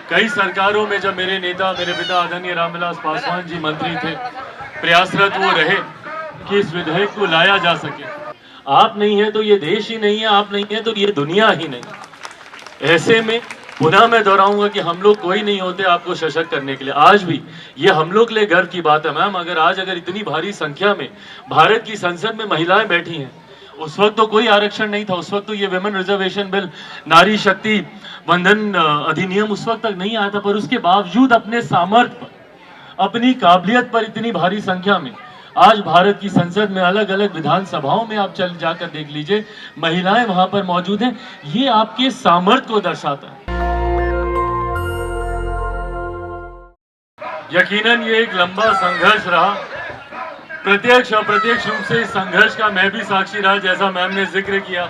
कई सरकारों में जब मेरे नेता मेरे पिता आदरणीय रामविलास पासवान जी मंत्री थे, प्रयासरत वो रहे कि इस विधेयक को लाया जा सके। आप नहीं है तो ये देश ही नहीं है, आप नहीं है तो ये दुनिया ही नहीं। ऐसे में पुनः मैं दोहराऊंगा कि हम लोग कोई नहीं होते आपको सशक्त करने के लिए। आज भी ये हम लोग के लिए गर्व की बात है मैम, अगर इतनी भारी संख्या में भारत की संसद में महिलाएं बैठी हैं, उस वक्त तो कोई आरक्षण नहीं था, उस वक्त तो ये विमेन रिजर्वेशन बिल, नारी शक्ति वंदन अधिनियम उस वक्त तक नहीं आया था, पर उसके बावजूद अपने सामर्थ्य पर, अपनी काबिलियत पर इतनी भारी संख्या में आज भारत की संसद में अलग अलग विधानसभाओं में आप चल जाकर देख लीजिए, महिलाएं वहां पर मौजूद हैं। ये आपके सामर्थ्य को दर्शाता है। यकीनन ये एक लंबा संघर्ष रहा, प्रत्यक्ष अप्रत्यक्ष रूप से इस संघर्ष का मैं भी साक्षी रहा। जैसा मैम ने जिक्र किया,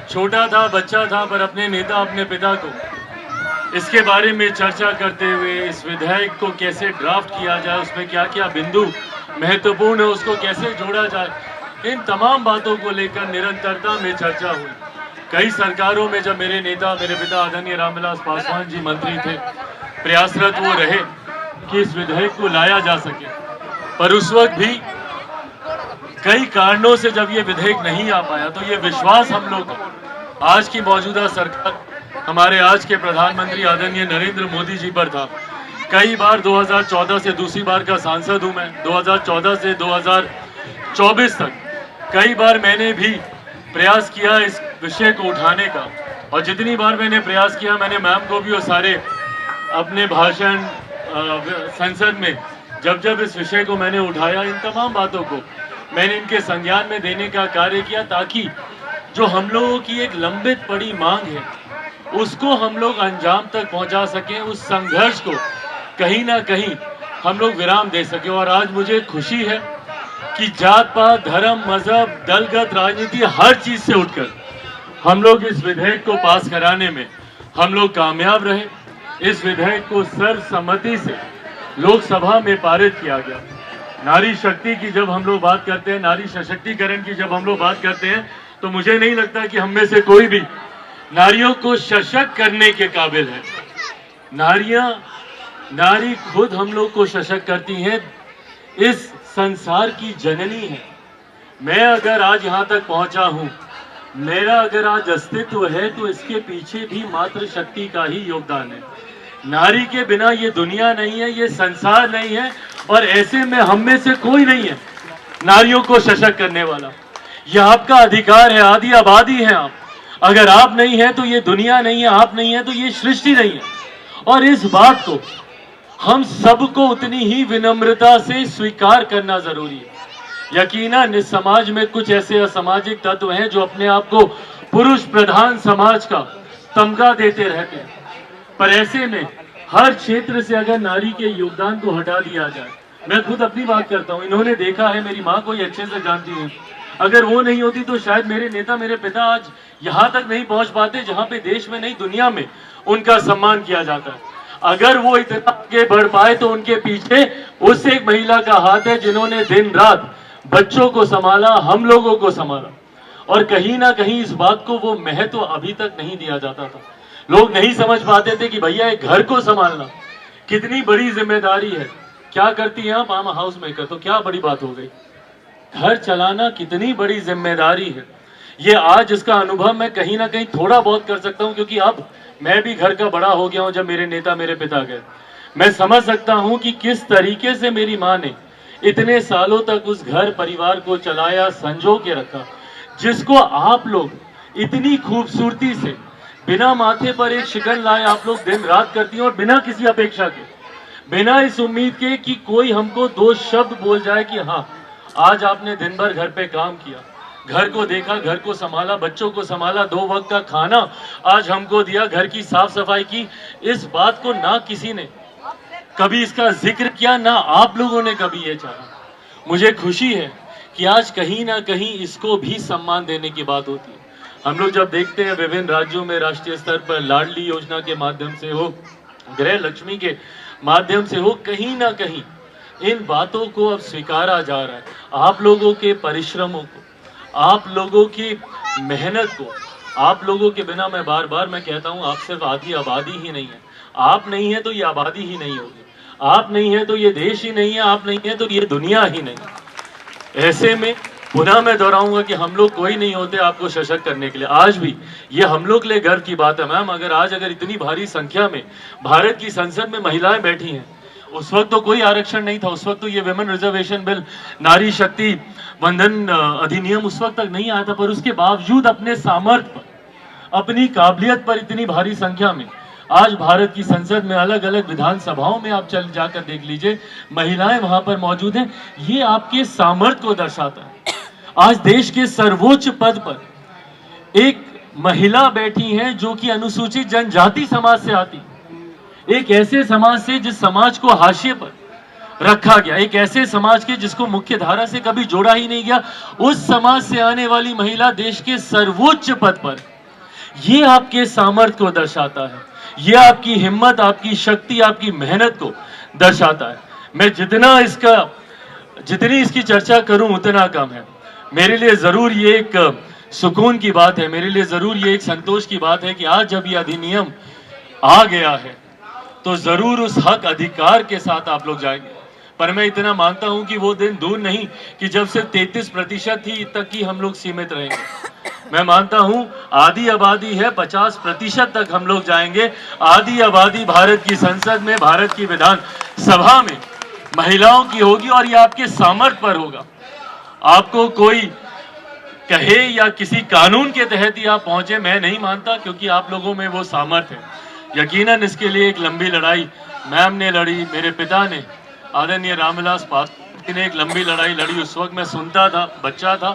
छोटा था, बच्चा था, पर अपने नेता अपने पिता को इसके बारे में चर्चा करते हुए इस विधेयक को कैसे ड्राफ्ट किया जाए, उसमें क्या क्या बिंदु महत्वपूर्ण है, उसको कैसे जोड़ा जाए, इन तमाम बातों को लेकर निरंतरता में चर्चा हुई। कई सरकारों में जब मेरे नेता मेरे पिता आदरणीय रामविलास पासवान जी मंत्री थे, प्रयासरत वो रहे कि इस विधेयक को लाया जा सके, पर उस वक्त भी कई कारणों से जब ये विधेयक नहीं आ पाया, तो ये विश्वास हम लोग आज की मौजूदा सरकार, हमारे आज के प्रधानमंत्री आदरणीय नरेंद्र मोदी जी पर था। कई बार 2014 से दूसरी बार का सांसद हूं मैं, 2014 से 2024 तक कई बार मैंने भी प्रयास किया इस विषय को उठाने का, और जितनी बार मैंने प्रयास किया, मैंने मैम को भी और सारे अपने भाषण संसद में जब जब इस विषय को मैंने उठाया, इन तमाम बातों को मैंने इनके संज्ञान में देने का कार्य किया, ताकि जो हम लोगों की एक लंबित पड़ी मांग है उसको हम लोग अंजाम तक पहुंचा सकें, उस संघर्ष को कहीं ना कहीं हम लोग विराम दे सके। और आज मुझे खुशी है कि जात पात, धर्म, मजहब, दलगत राजनीति, हर चीज से उठकर हम लोग इस विधेयक को पास कराने में हम लोग कामयाब रहे। इस विधेयक को सर्वसम्मति से लोकसभा में पारित किया गया। नारी शक्ति की जब हम लोग बात करते हैं, नारी सशक्तिकरण की जब हम लोग बात करते हैं, तो मुझे नहीं लगता कि हम में से कोई भी नारियों को सशक्त करने के काबिल है। नारी खुद हम लोग को सशक्त करती हैं, इस संसार की जननी है। मैं अगर आज यहाँ तक पहुंचा हूं, मेरा अगर आज अस्तित्व है, तो इसके पीछे भी मात्र शक्ति का ही योगदान है। नारी के बिना ये दुनिया नहीं है, ये संसार नहीं है, और ऐसे में हम में से कोई नहीं है नारियों को सशक्त करने वाला। यह आपका अधिकार है, आदि आबादी है आप। अगर आप नहीं है तो ये दुनिया नहीं है, आप नहीं है तो ये सृष्टि नहीं है। और इस बात को हम सबको उतनी ही विनम्रता से स्वीकार करना जरूरी है। यकीनन इस समाज में कुछ ऐसे असामाजिक तत्व हैं जो अपने आप को पुरुष प्रधान समाज का तमगा देते रहते हैं, पर ऐसे में हर क्षेत्र से अगर नारी के योगदान को हटा दिया जाए, मैं खुद अपनी बात करता हूं, इन्होंने देखा है, मेरी माँ को ये अच्छे से जानती है, अगर वो नहीं होती तो शायद मेरे नेता मेरे पिता आज यहाँ तक नहीं पहुंच पाते जहां पे देश में नहीं दुनिया में उनका सम्मान किया जाता है। अगर वो इतना आगे बढ़ पाए तो उनके पीछे उस एक महिला का हाथ है जिन्होंने दिन रात बच्चों को संभाला, हम लोगों को संभाला। और कहीं ना कहीं इस बात को वो महत्व अभी तक नहीं दिया जाता था। लोग नहीं समझ पाते थे कि भैया एक घर को संभालना कितनी बड़ी जिम्मेदारी है। क्या करती हैं आप? आम हाउस मेकर, तो क्या बड़ी बात हो गई। घर चलाना कितनी बड़ी जिम्मेदारी है। ये आज इसका अनुभव मैं कहीं ना कहीं थोड़ा बहुत कर सकता हूं, क्योंकि अब मैं भी घर का बड़ा हो गया हूं। जब मेरे नेता मेरे पिता गए, मैं समझ सकता हूं कि किस तरीके से मेरी माँ ने इतने सालों तक उस घर परिवार को चलाया, संजो के रखा, जिसको आप लोग इतनी खूबसूरती से बिना माथे पर एक शिकन लाए आप लोग दिन रात करती हैं, और बिना किसी अपेक्षा के, बिना इस उम्मीद के कि कोई हमको दो शब्द बोल जाए कि हाँ आज आपने दिन भर घर पे काम किया, घर को देखा, घर को संभाला, बच्चों को संभाला, 2 वक्त का खाना आज हमको दिया, घर की साफ सफाई की। इस बात को ना किसी ने कभी इसका जिक्र किया, ना आप लोगों ने कभी ये चाहा। मुझे खुशी है कि आज कहीं ना कहीं इसको भी सम्मान देने की बात होती है। हम लोग जब देखते हैं विभिन्न राज्यों में राष्ट्रीय स्तर पर लाडली योजना के माध्यम से हो, गृह लक्ष्मी के माध्यम से हो, कहीं ना कहीं इन बातों को अब स्वीकारा जा रहा है। आप लोगों के परिश्रमों को, आप लोगों की मेहनत को, आप लोगों के बिना, मैं बार बार मैं कहता हूं, आप सिर्फ आधी आबादी ही नहीं है, आप नहीं है तो ये आबादी ही नहीं होगी, आप नहीं है तो ये देश ही नहीं है, आप नहीं है तो ये दुनिया ही नहीं। ऐसे में पुनः मैं दोहराऊंगा कि हम लोग कोई नहीं होते आपको सशक्त करने के लिए। आज भी ये हम लोग के लिए गर्व की बात है मैम, अगर इतनी भारी संख्या में भारत की संसद में महिलाएं बैठी हैं, उस वक्त तो कोई आरक्षण नहीं था, उस वक्त तो ये विमेन रिजर्वेशन बिल, नारी शक्ति वंदन अधिनियम उस वक्त तक नहीं आया था, पर उसके बावजूद अपने सामर्थ्य पर, अपनी काबिलियत पर इतनी भारी संख्या में आज भारत की संसद में अलग अलग विधानसभाओं में आप चल जाकर देख लीजिए, महिलाएं वहां पर मौजूद हैं। ये आपके सामर्थ्य को दर्शाता है। आज देश के सर्वोच्च पद पर एक महिला बैठी हैं जो कि अनुसूचित जनजाति समाज से आती, एक ऐसे समाज से जिस समाज को हाशिए पर रखा गया, एक ऐसे समाज के जिसको मुख्य धारा से कभी जोड़ा ही नहीं गया, उस समाज से आने वाली महिला देश के सर्वोच्च पद पर। ये आपके सामर्थ्य को दर्शाता है, ये आपकी हिम्मत, आपकी शक्ति, आपकी मेहनत को दर्शाता है। मैं जितनी इसकी चर्चा करूं उतना कम है। मेरे लिए जरूर ये एक सुकून की बात है, मेरे लिए जरूर ये एक संतोष की बात है कि आज जब ये अधिनियम आ गया है तो जरूर उस हक अधिकार के साथ आप लोग जाएंगे। पर मैं इतना मानता हूं कि वो दिन दूर नहीं कि जब सिर्फ 33% ही तक ही हम लोग सीमित रहेंगे। मैं मानता हूं आधी आबादी है, 50% तक हम लोग जाएंगे। आधी आबादी भारत की संसद में, भारत की विधान सभा में महिलाओं की होगी, और ये आपके सामर्थ्य पर होगा। आपको कोई कहे या किसी कानून के तहत ही आप पहुंचे, मैं नहीं मानता, क्योंकि आप लोगों में वो सामर्थ्य है। यकीनन इसके लिए एक लंबी लड़ाई मैम ने लड़ी, मेरे पिता ने, आदरणीय रामविलास पासवान ने एक लंबी लड़ाई लड़ी। उस वक्त मैं सुनता था, बच्चा था,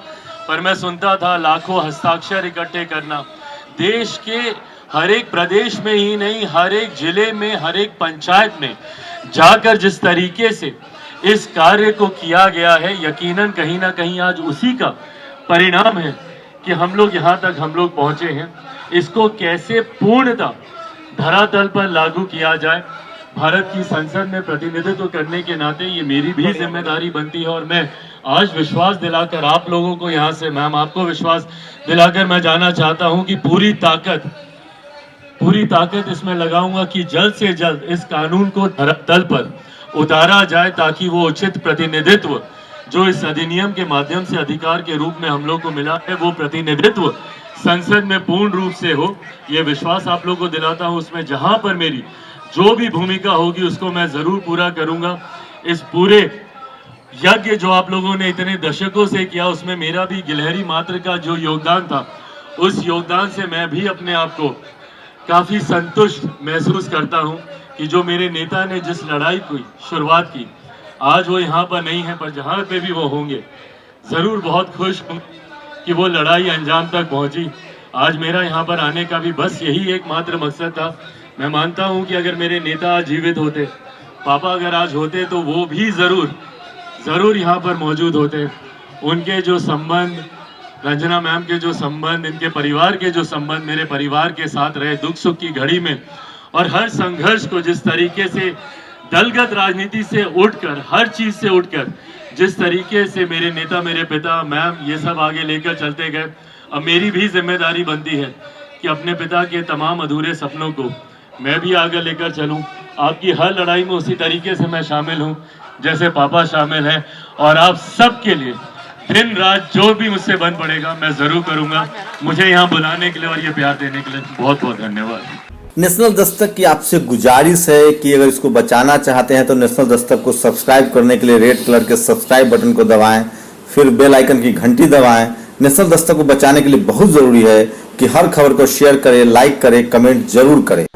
पर मैं सुनता था लाखों हस्ताक्षर इकट्ठे करना, देश के हर एक प्रदेश में ही नहीं, हर एक जिले में, हर एक पंचायत में जाकर जिस तरीके से इस कार्य को किया गया है, यकीनन कहीं ना कहीं आज उसी का परिणाम है कि हम लोग यहाँ तक हम लोग पहुंचे हैं। इसको कैसे पूर्णतः धरातल पर लागू किया जाए, भारत की संसद में प्रतिनिधित्व करने के नाते ये मेरी भी जिम्मेदारी बनती है। और मैं आज विश्वास दिलाकर आप लोगों को यहाँ से, मैम आपको विश्वास दिलाकर मैं जाना चाहता हूँ कि पूरी ताकत इसमें लगाऊंगा कि जल्द से जल्द इस कानून को धरातल पर उतारा जाए, ताकि वो उचित प्रतिनिधित्व जो इस अधिनियम के माध्यम से अधिकार के रूप में हम लोग को मिला है, वो प्रतिनिधित्व संसद में पूर्ण रूप से हो। ये विश्वास आप लोग को दिलाता हूँ। उसमें जहां पर मेरी जो भी भूमिका होगी उसको मैं जरूर पूरा करूंगा। इस पूरे यज्ञ जो आप लोगों ने इतने दशकों से किया, उसमें मेरा भी गिलहरी मात्र का जो योगदान था, उस योगदान से मैं भी अपने आप को काफी संतुष्ट महसूस करता हूं कि जो मेरे नेता ने जिस लड़ाई की शुरुआत की, आज वो यहाँ पर नहीं है, पर जहाँ पे भी वो होंगे जरूर बहुत खुश हूँ कि वो लड़ाई अंजाम तक पहुंची। आज मेरा यहाँ पर आने का भी बस यही एकमात्र मकसद था। मैं मानता हूँ कि अगर मेरे नेता आज जीवित होते, पापा अगर आज होते, तो वो भी जरूर यहाँ पर मौजूद होते। उनके जो संबंध, रंजना मैम के जो संबंध, इनके परिवार के जो संबंध मेरे परिवार के साथ रहे दुख सुख की घड़ी में, और हर संघर्ष को जिस तरीके से दलगत राजनीति से उठकर, हर चीज से उठकर जिस तरीके से मेरे नेता, मेरे पिता, मैम ये सब आगे लेकर चलते गए, अब मेरी भी जिम्मेदारी बनती है कि अपने पिता के तमाम अधूरे सपनों को मैं भी आगे लेकर चलूं। आपकी हर लड़ाई में उसी तरीके से मैं शामिल हूं जैसे पापा शामिल हैं, और आप सबके लिए दिन रात जो भी मुझसे बन पड़ेगा मैं जरूर करूंगा। मुझे यहाँ बुलाने के लिए और ये प्यार देने के लिए बहुत बहुत धन्यवाद। नेशनल दस्तक की आपसे गुजारिश है कि अगर इसको बचाना चाहते हैं तो नेशनल दस्तक को सब्सक्राइब करने के लिए रेड कलर के सब्सक्राइब बटन को दबाएं, फिर बेल आइकन की घंटी दबाएं। नेशनल दस्तक को बचाने के लिए बहुत जरूरी है कि हर खबर को शेयर करें, लाइक करें, कमेंट जरूर करें।